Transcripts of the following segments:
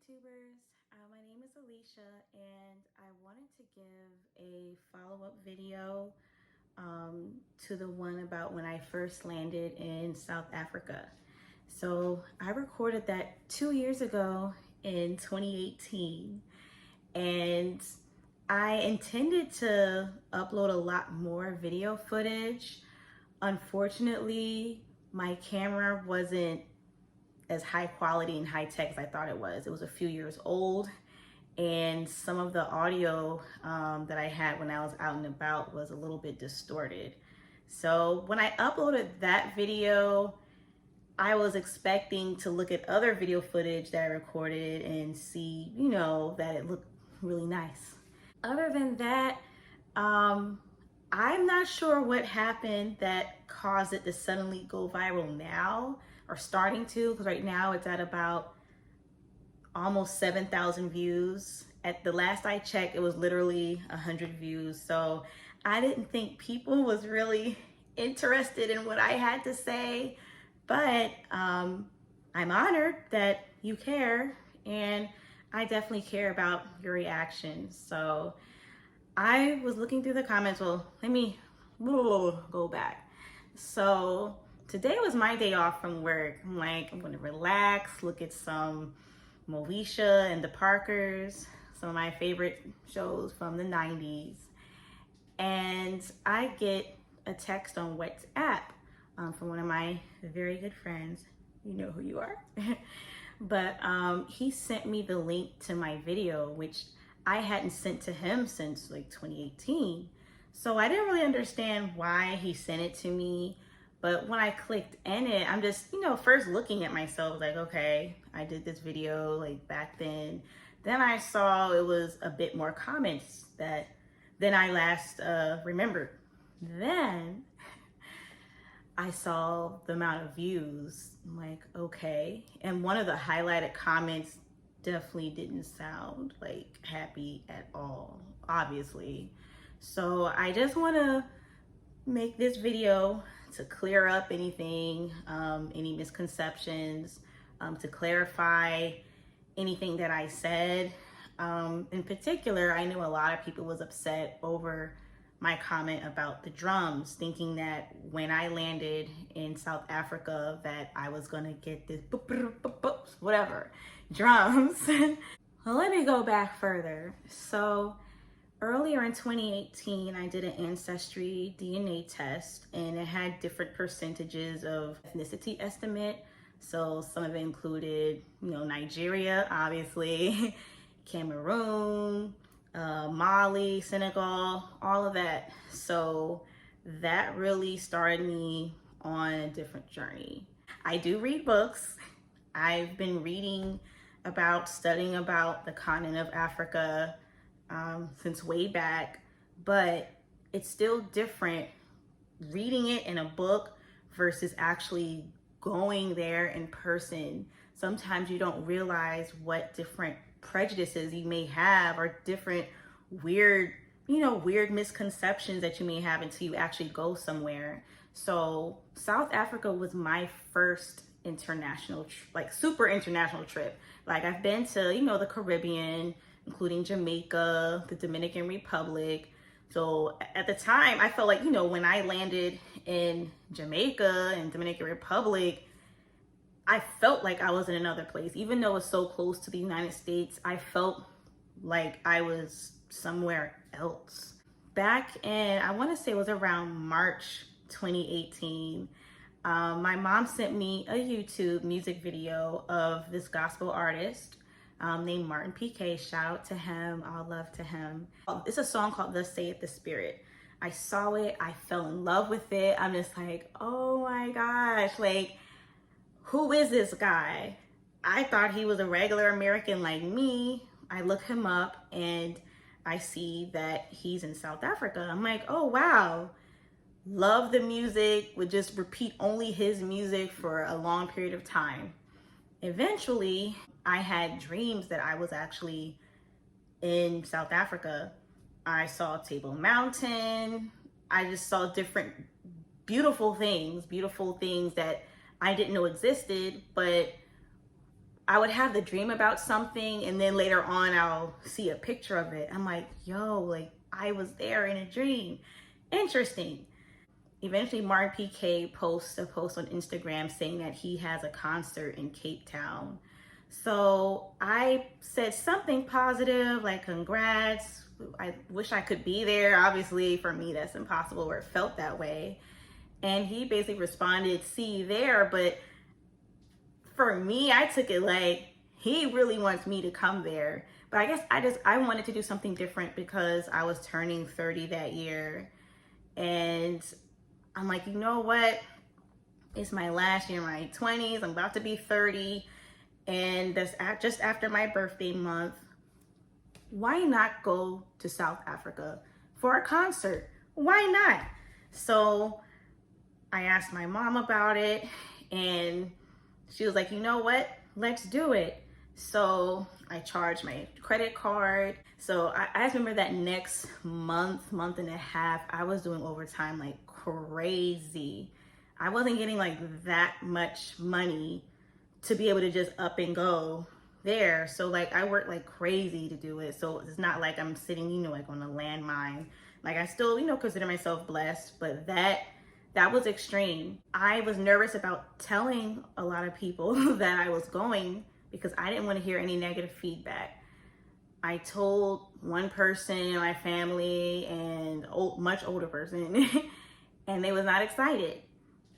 YouTubers. My name is Alicia and I wanted to give a follow-up video to the one about when I first landed in South Africa. So I recorded that 2 years ago in 2018 and I intended to upload a lot more video footage. Unfortunately, my camera wasn't as high quality and high tech as I thought it was. It was a few years old, and some of the audio that I had when I was out and about was a little bit distorted. So when I uploaded that video, I was expecting to look at other video footage that I recorded and see, that it looked really nice. Other than that, I'm not sure what happened that caused it to suddenly go viral now, or starting to, because right now it's at about almost 7,000 views. At the last I checked, it was literally 100 views. So I didn't think people was really interested in what I had to say, but I'm honored that you care, and I definitely care about your reactions. So I was looking through the comments. Well, let me go back. So today was my day off from work. I'm like, I'm gonna relax, look at some Moesha and the Parkers, some of my favorite shows from the 90s. And I get a text on WhatsApp from one of my very good friends. You know who you are. But he sent me the link to my video, which I hadn't sent to him since like 2018. So I didn't really understand why he sent it to me. But when I clicked in it, I'm just, first looking at myself like, okay, I did this video like back then. Then I saw it was a bit more comments than I last remembered. Then I saw the amount of views. I'm like, okay. And one of the highlighted comments definitely didn't sound like happy at all, obviously. So I just want to make this video to clear up anything, any misconceptions, to clarify anything that I said. In particular, I knew a lot of people was upset over my comment about the drums, thinking that when I landed in South Africa that I was gonna get this whatever drums. Well, let me go back further. So earlier in 2018, I did an ancestry DNA test, and it had different percentages of ethnicity estimate. So some of it included, Nigeria, obviously, Cameroon, Mali, Senegal, all of that. So that really started me on a different journey. I do read books. I've been studying about the continent of Africa since way back, but it's still different reading it in a book versus actually going there in person. Sometimes you don't realize what different prejudices you may have, or different weird misconceptions that you may have until you actually go somewhere. So South Africa was my first international, super international trip. Like, I've been to, the Caribbean, including Jamaica, the Dominican Republic. So at the time, I felt like, when I landed in Jamaica and Dominican Republic, I felt like I was in another place. Even though it's so close to the United States, I felt like I was somewhere else. Back in, I want to say it was around March 2018, my mom sent me a YouTube music video of this gospel artist named Martin PK. Shout out to him, all love to him. It's a song called Thus Saith the Spirit. I saw it, I fell in love with it. I'm just like, oh my gosh, like, who is this guy? I thought he was a regular American like me. I look him up and I see that he's in South Africa. I'm like, oh wow. Love the music, would just repeat only his music for a long period of time. Eventually, I had dreams that I was actually in South Africa. I saw Table Mountain. I just saw different beautiful things that I didn't know existed, but I would have the dream about something, and then later on I'll see a picture of it. I'm like, yo, like I was there in a dream. Interesting. Eventually Martin PK posts a post on Instagram saying that he has a concert in Cape Town. So I said something positive, like congrats. I wish I could be there. Obviously, for me, that's impossible, or it felt that way. And he basically responded, see you there. But for me, I took it like he really wants me to come there. But I guess I wanted to do something different because I was turning 30 that year. And I'm like, you know what? It's my last year in my 20s. I'm about to be 30. And that's just after my birthday month. Why not go to South Africa for a concert? Why not? So I asked my mom about it, and she was like, you know what? Let's do it. So I charged my credit card. So I just remember that next month and a half, I was doing overtime like crazy. I wasn't getting like that much money to be able to just up and go there. So like I worked like crazy to do it. So it's not like I'm sitting, like on a landmine. Like I still, consider myself blessed, but that was extreme. I was nervous about telling a lot of people that I was going because I didn't want to hear any negative feedback. I told one person in my family and much older person, and they was not excited.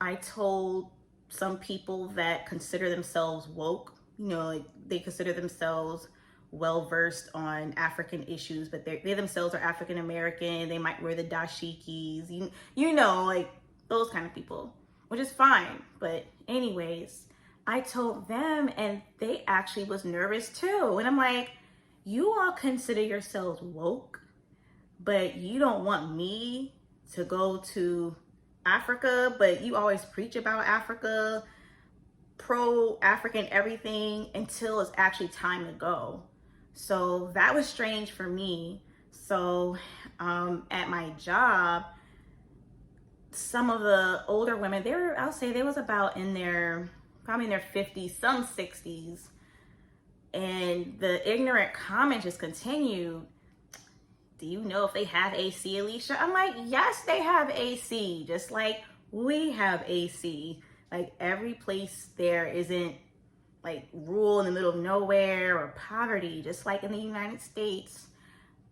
I told some people that consider themselves woke, like they consider themselves well versed on African issues, but they themselves are African American. They might wear the dashikis, like those kind of people, which is fine. But anyways, I told them, and they actually was nervous too. And I'm like, you all consider yourselves woke, but you don't want me to go to Africa, but you always preach about Africa, pro-African everything, until it's actually time to go. So that was strange for me. So at my job, some of the older women, I'll say they was about probably in their 50s, some 60s. And the ignorant comment just continued. Do you know if they have AC, Alicia? I'm like, yes, they have AC, just like we have AC. Like every place there isn't like rural in the middle of nowhere or poverty. Just like in the United States,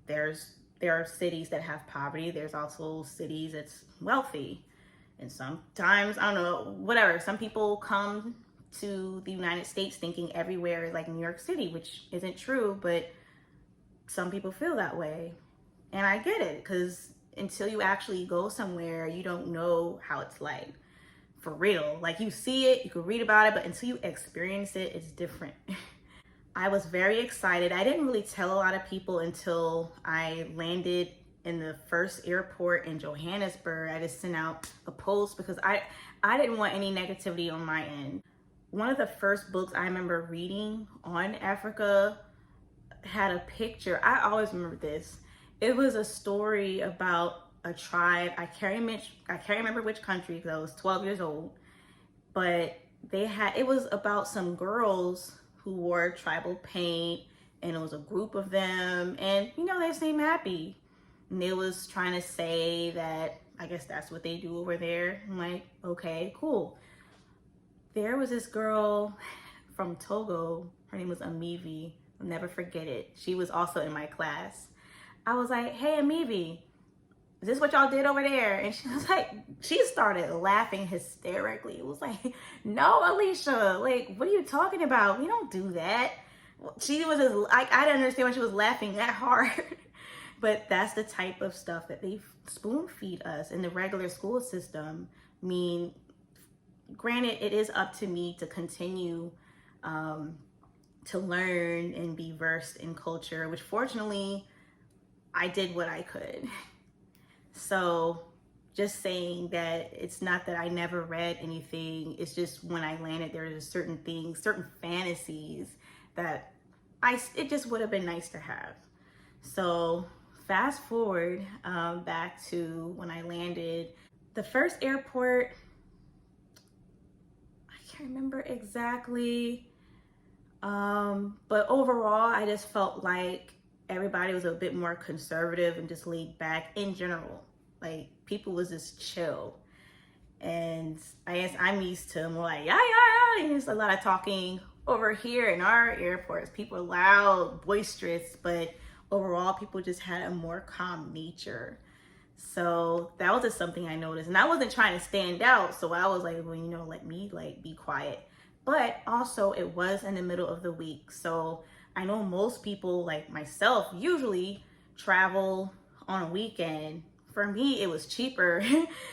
there are cities that have poverty. There's also cities that's wealthy. And sometimes, I don't know, whatever. Some people come to the United States thinking everywhere is like New York City, which isn't true, but some people feel that way. And I get it, because until you actually go somewhere, you don't know how it's like. For real. Like you see it, you can read about it, but until you experience it, it's different. I was very excited. I didn't really tell a lot of people until I landed in the first airport in Johannesburg. I just sent out a post because I didn't want any negativity on my end. One of the first books I remember reading on Africa had a picture. I always remember this. It was a story about a tribe. I can't remember which country because I was 12 years old, but it was about some girls who wore tribal paint, and it was a group of them, and they seemed happy. And they was trying to say that I guess that's what they do over there. I'm like, okay, cool. There was this girl from Togo. Her name was Amivi. I'll never forget it. She was also in my class. I was like, hey, Amivi, is this what y'all did over there? And she was like, she started laughing hysterically. It was like, no, Alicia, like, what are you talking about? We don't do that. She was just like, I didn't understand why she was laughing that hard. But that's the type of stuff that they spoon feed us in the regular school system. I mean, granted, it is up to me to continue to learn and be versed in culture, which fortunately I did what I could. So just saying that it's not that I never read anything. It's just when I landed, there were certain things, certain fantasies that it just would have been nice to have. So fast forward back to when I landed. The first airport, I can't remember exactly. But overall, I just felt like everybody was a bit more conservative and just laid back in general. Like people was just chill. And I guess I'm used to more like, yeah, yeah, yeah. And there's a lot of talking over here in our airports. People are loud, boisterous, but overall, people just had a more calm nature. So that was just something I noticed. And I wasn't trying to stand out. So I was like, well, let me like be quiet. But also it was in the middle of the week. So I know most people like myself usually travel on a weekend. For me, it was cheaper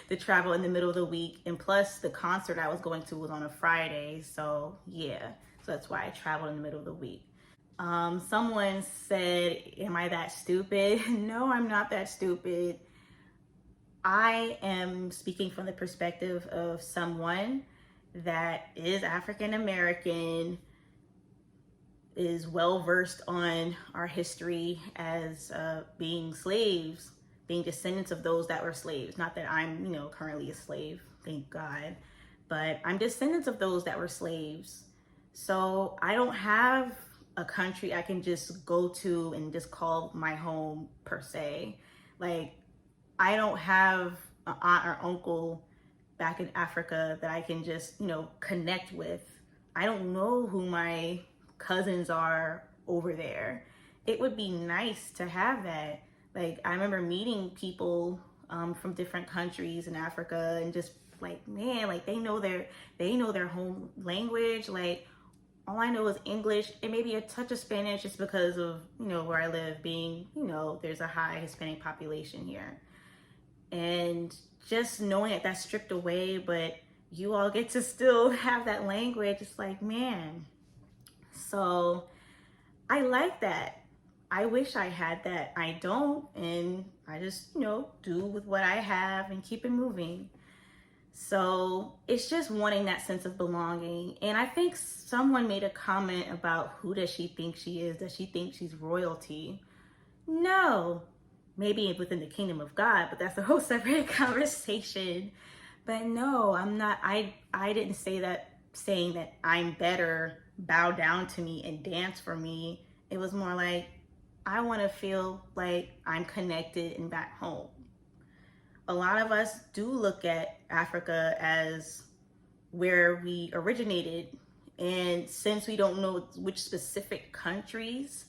to travel in the middle of the week. And plus the concert I was going to was on a Friday. So yeah, so that's why I traveled in the middle of the week. Someone said, am I that stupid? No, I'm not that stupid. I am speaking from the perspective of someone that is African American, is well versed on our history as being slaves, being descendants of those that were slaves. Not that I'm, currently a slave, thank God, but I'm descendants of those that were slaves. So I don't have a country I can just go to and just call my home per se. Like, I don't have an aunt or uncle back in Africa that I can just, connect with. I don't know who my cousins are over there. It would be nice to have that. Like, I remember meeting people from different countries in Africa and just like, man, like they know their home language. Like, all I know is English and maybe a touch of Spanish just because of, where I live being, there's a high Hispanic population here. And just knowing that that's stripped away, but you all get to still have that language, it's like, man. So I like that. I wish I had that. I don't, and I just, do with what I have and keep it moving. So it's just wanting that sense of belonging. And I think someone made a comment about who does she think she is? Does she think she's royalty? No, maybe within the kingdom of God, but that's a whole separate conversation. But no, I'm not. I didn't say that saying that I'm better, bow down to me and dance for me. It was more like I want to feel like I'm connected and back home. A lot of us do look at Africa as where we originated, and since we don't know which specific countries,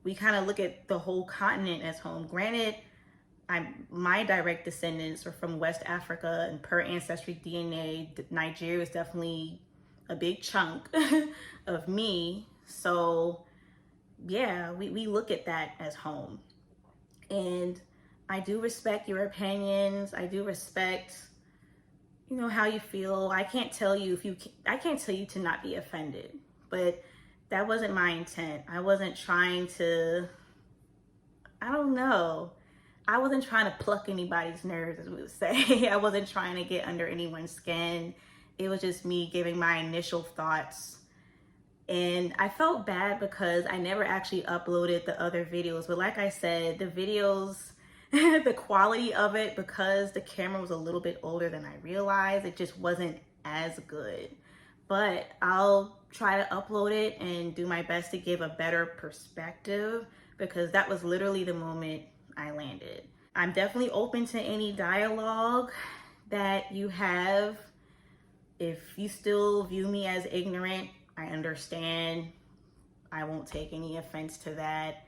we kind of look at the whole continent as home. Granted, my direct descendants are from West Africa, and per ancestry DNA, Nigeria is definitely a big chunk of me. So yeah, we look at that as home. And I do respect your opinions. I do respect, how you feel. I can't tell you I can't tell you to not be offended, but that wasn't my intent. I wasn't trying to, I don't know. I wasn't trying to pluck anybody's nerves, as we would say. I wasn't trying to get under anyone's skin. It was just me giving my initial thoughts. And I felt bad because I never actually uploaded the other videos. But like I said, the videos, the quality of it, because the camera was a little bit older than I realized, it just wasn't as good. But I'll try to upload it and do my best to give a better perspective, because that was literally the moment I landed. I'm definitely open to any dialogue that you have. If you still view me as ignorant, I understand. I won't take any offense to that.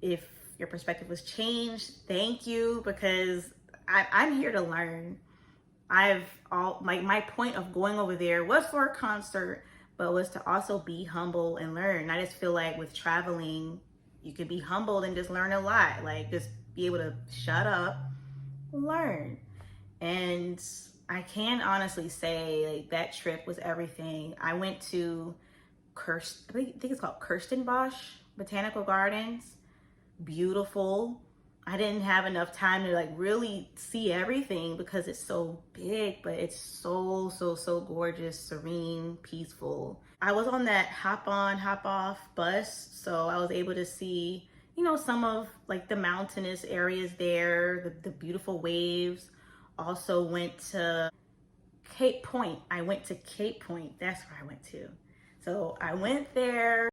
If your perspective was changed, thank you, because I'm here to learn. My point of going over there was for a concert, but was to also be humble and learn. I just feel like with traveling, you can be humbled and just learn a lot. Like, just be able to shut up, learn. And I can honestly say, like, that trip was everything. I went to I think it's called Kirstenbosch Botanical Gardens. Beautiful. I didn't have enough time to like really see everything because it's so big, but it's so, so, so gorgeous, serene, peaceful. I was on that hop on, hop off bus, so I was able to see, some of like the mountainous areas there, the beautiful waves. Also went to Cape Point. I went to Cape Point. That's where I went to. So I went there.